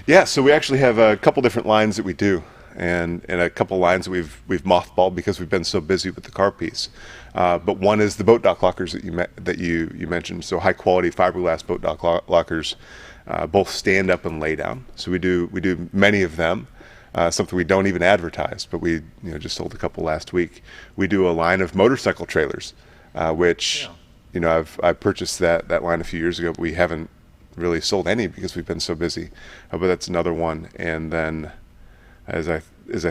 Yeah, so we actually have a couple different lines that we do. and a couple lines that we've mothballed because we've been so busy with the car piece. But one is the boat dock lockers that you mentioned. So high quality fiberglass boat dock lockers, both stand up and lay down. So we do many of them. Something we don't even advertise, but we just sold a couple last week. We do a line of motorcycle trailers, which I purchased that line a few years ago, but we haven't really sold any because we've been so busy. But that's another one. And then as I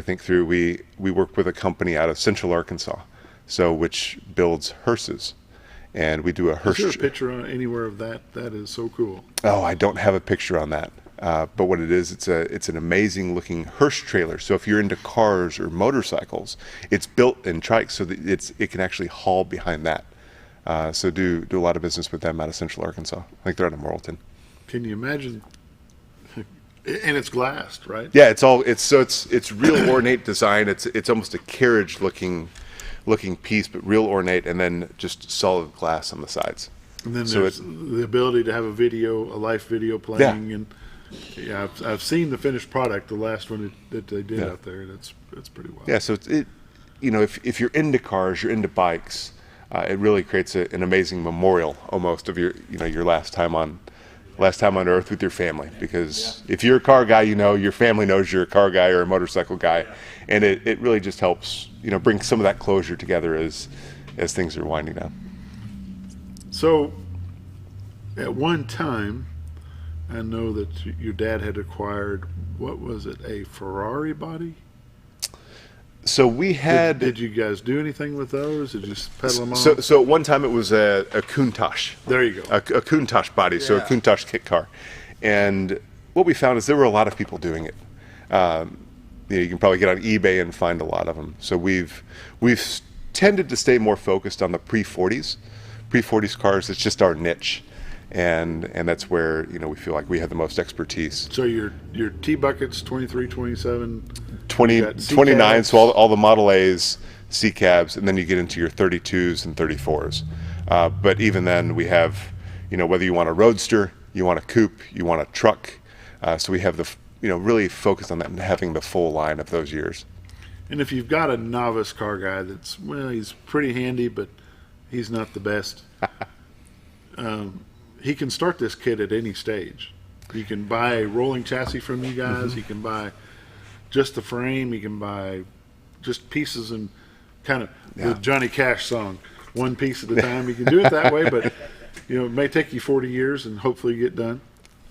think through, we work with a company out of Central Arkansas, which builds hearses. And we do a hearse. Is there a picture on anywhere of that? That is so cool. Oh, I don't have a picture on that. But what it is, it's an amazing looking hearse trailer. So if you're into cars or motorcycles, it's built in trike so that it can actually haul behind that. So do a lot of business with them out of Central Arkansas. I think they're out of Morrilton. Can you imagine? And it's glassed, right? Yeah, it's real ornate design. It's almost a carriage looking piece, but real ornate, and then just solid glass on the sides. And then there's the ability to have a live video playing, and I've seen the finished product, the last one that they did out there. That's pretty wild. Yeah, so if you're into cars, you're into bikes, it really creates an amazing memorial almost of your last time on Earth with your family. Because if you're a car guy, your family knows you're a car guy or a motorcycle guy, and it really just helps bring some of that closure together as things are winding down. So, at one time, I know that your dad had acquired, what was it, a Ferrari body? So we had. Did you guys do anything with those? Did you just pedal them on? So at one time it was a Countach. There you go. A Countach body, so a Countach kit car. And what we found is there were a lot of people doing it. You can probably get on eBay and find a lot of them. So we've tended to stay more focused on the pre-40s cars. It's just our niche, and that's where we feel like we have the most expertise. So your T-buckets, 23, 27, 29, so all the Model A's, C-cabs, and then you get into your 32s and 34s. But even then, we have, whether you want a roadster, you want a coupe, you want a truck. So we have really focused on that and having the full line of those years. And if you've got a novice car guy he's pretty handy, but he's not the best, he can start this kit at any stage. You can buy a rolling chassis from you guys. Mm-hmm. You can buy just the frame. You can buy just pieces and kind of the Johnny Cash song, one piece at a time. You can do it that way, but it may take you 40 years and hopefully you get done.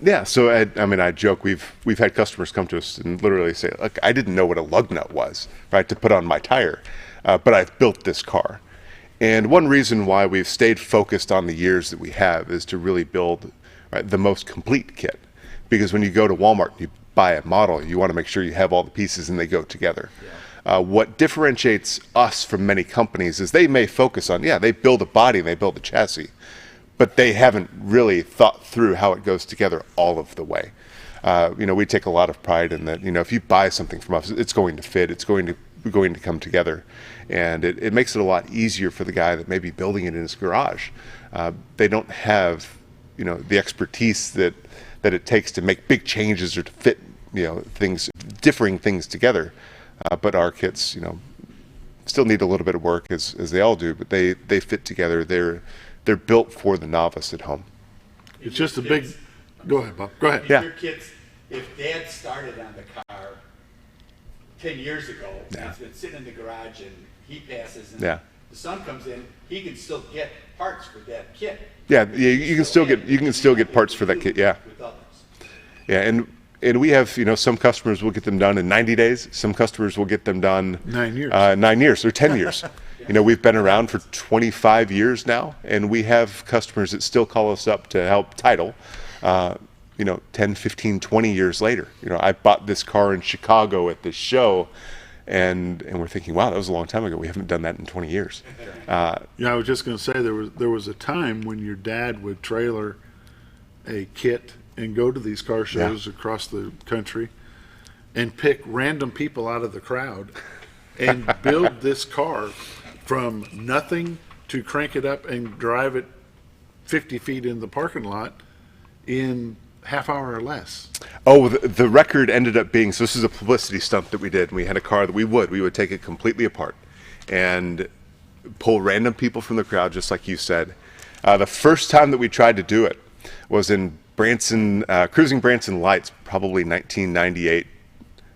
Yeah, so I joke, we've had customers come to us and literally say, look, I didn't know what a lug nut was, right, to put on my tire, but I've built this car. And one reason why we've stayed focused on the years that we have is to really build the most complete kit. Because when you go to Walmart and you buy a model, you want to make sure you have all the pieces and they go together. What differentiates us from many companies is they may focus on, they build a body and they build a chassis, but they haven't really thought through how it goes together all of the way. We take a lot of pride in that, if you buy something from us, it's going to fit, it's going to come together. And it makes it a lot easier for the guy that may be building it in his garage. They don't have, the expertise that it takes to make big changes or to fit, differing things together. But our kits, still need a little bit of work as they all do, but they fit together. They're built for the novice at home. It's just a big. Go ahead, Bob. Go ahead. Your kids, if Dad started on the car 10 years ago, it's been sitting in the garage and he passes and the son comes in, he can still get parts for that kit. Yeah, you can still get parts for that kit. Yeah. And we have, some customers will get them done in 90 days. Some customers will get them done 9 years. 9 years or 10 years. We've been around for 25 years now, and we have customers that still call us up to help title, 10, 15, 20 years later. I bought this car in Chicago at this show, and we're thinking, wow, that was a long time ago. We haven't done that in 20 years. I was just going to say there was a time when your dad would trailer a kit and go to these car shows across the country and pick random people out of the crowd and build this car from nothing to crank it up and drive it 50 feet in the parking lot in half hour or less. Oh, the record ended up being, so this is a publicity stunt that we did. We had a car that we would take it completely apart and pull random people from the crowd, just like you said. The first time that we tried to do it was in Branson, cruising Branson Lights, probably 1998,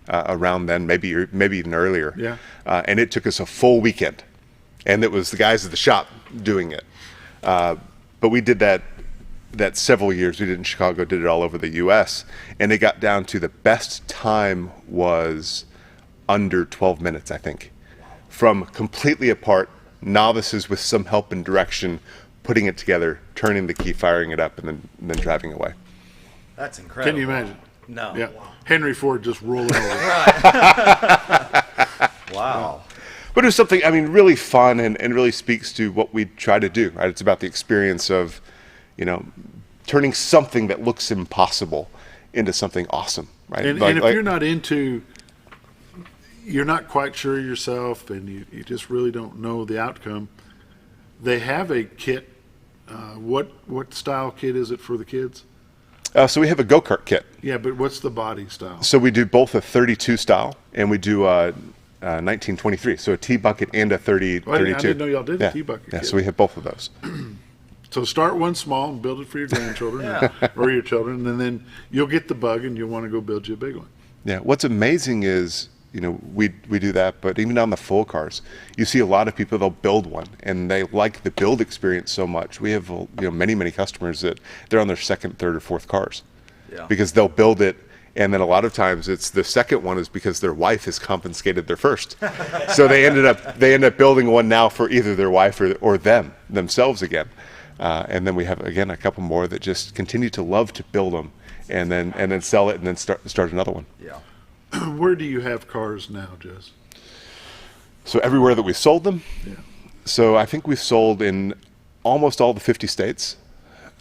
around then, maybe even earlier. Yeah. And it took us a full weekend, and it was the guys at the shop doing it. But we did that several years. We did it in Chicago, did it all over the U.S., and it got down to the best time was under 12 minutes, I think. From completely apart, novices with some help and direction, putting it together, turning the key, firing it up, and then driving away. That's incredible. Can you imagine? No. Yeah. Henry Ford just rolling over. Wow. But it was something, I mean, really fun and really speaks to what we try to do, right? It's about the experience of, turning something that looks impossible into something awesome, right? And if you're not you're not quite sure yourself and you just really don't know the outcome, they have a kit. What style kit is it for the kids? So we have a go-kart kit. Yeah, but what's the body style? So we do both a 32 style and we do 1923, so a T-bucket and a 32. I didn't know y'all did a T-bucket Yeah, kit. so we have both of those. So start one small and build it for your grandchildren or your children, and then you'll get the bug and you'll want to go build you a big one. Yeah, what's amazing is, we do that, but even on the full cars, you see a lot of people, they'll build one and they like the build experience so much. We have many customers that they're on their second, third, or fourth cars because they'll build it, and then a lot of times it's the second one is because their wife has confiscated their first. So they end up building one now for either their wife or themselves again. And then we have, again, a couple more that just continue to love to build them and then sell it and then start another one. Yeah. Where do you have cars now, Jess? So everywhere that we sold them. Yeah. So I think we've sold in almost all the 50 states.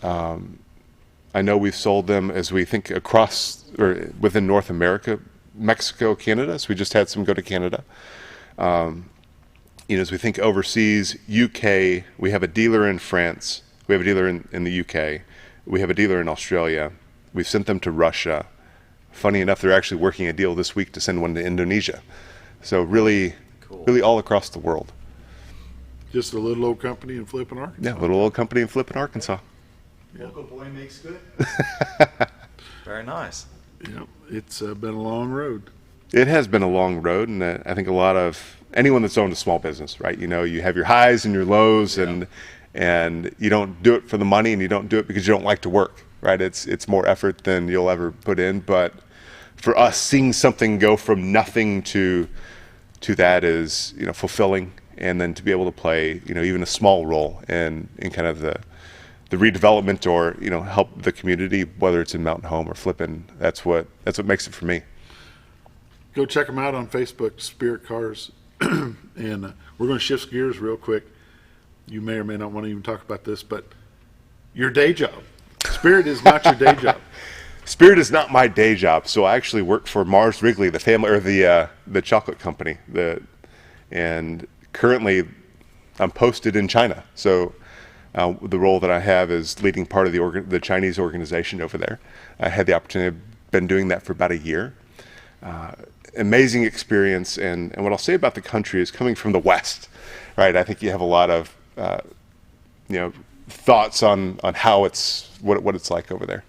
I know we've sold them as we think across or within North America, Mexico, Canada. So we just had some go to Canada. As we think overseas, UK, we have a dealer in France. We have a dealer in the UK. We have a dealer in Australia. We've sent them to Russia. Funny enough, they're actually working a deal this week to send one to Indonesia. So really all across the world. Just a little old company in Flippin, Arkansas. Yeah, little old company in Flippin, Arkansas. Local boy makes good. Very nice. Yeah, it's been a long road. It has been a long road, and I think a lot of anyone that's owned a small business, right? You have your highs and your lows, and you don't do it for the money, and you don't do it because you don't like to work, right? It's more effort than you'll ever put in. But for us, seeing something go from nothing to that is fulfilling, and then to be able to play even a small role in kind of the redevelopment or help the community, whether it's in Mountain Home or Flippin', that's what makes it for me. Go check them out on Facebook, Spirit Cars. And we're going to shift gears real quick. You may or may not want to even talk about this, but your day job. Spirit is not your day job. Spirit is not my day job. So I actually work for Mars Wrigley, the family, or the chocolate company. And currently, I'm posted in China. So the role that I have is leading part of the Chinese organization over there. I had the opportunity. I've been doing that for about a year. Amazing experience, and what I'll say about the country is coming from the West, right? I think you have a lot of thoughts on how what it's like over there.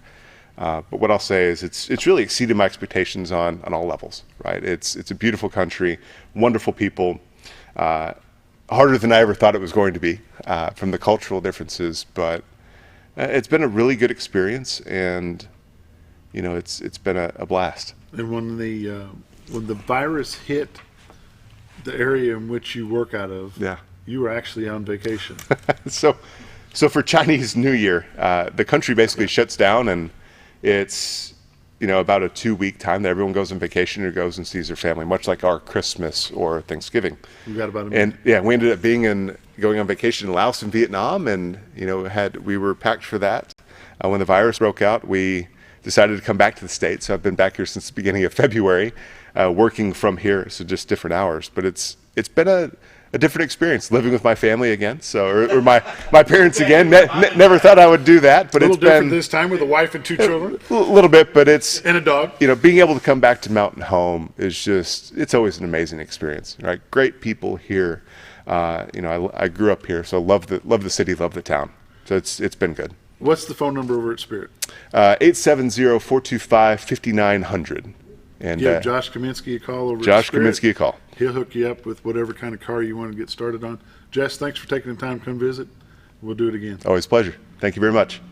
But what I'll say is it's really exceeded my expectations on all levels, right? It's a beautiful country, wonderful people, harder than I ever thought it was going to be from the cultural differences, but it's been a really good experience, and it's been a blast. And when the virus hit the area in which you work out of, you were actually on vacation. So for Chinese New Year, the country basically shuts down, and it's about a 2-week time that everyone goes on vacation or goes and sees their family, much like our Christmas or Thanksgiving. We got about a minute. And we ended up going on vacation in Laos and Vietnam, and we were packed for that. When the virus broke out, we decided to come back to the States. So I've been back here since the beginning of February, working from here, so just different hours. But it's been a different experience living with my family again. So, or my parents again. Never thought I would do that, but a little it's different been this time with a wife and 2 children. A little bit, but it's and a dog. Being able to come back to Mountain Home is it's always an amazing experience. Right, great people here. I grew up here, so love the city, love the town. So it's been good. What's the phone number over at Spirit? 870-425-5900. And give Josh Kaminsky a call over Josh at Spirit. Kaminsky a call. He'll hook you up with whatever kind of car you want to get started on. Jess, thanks for taking the time to come visit. We'll do it again. Always a pleasure. Thank you very much.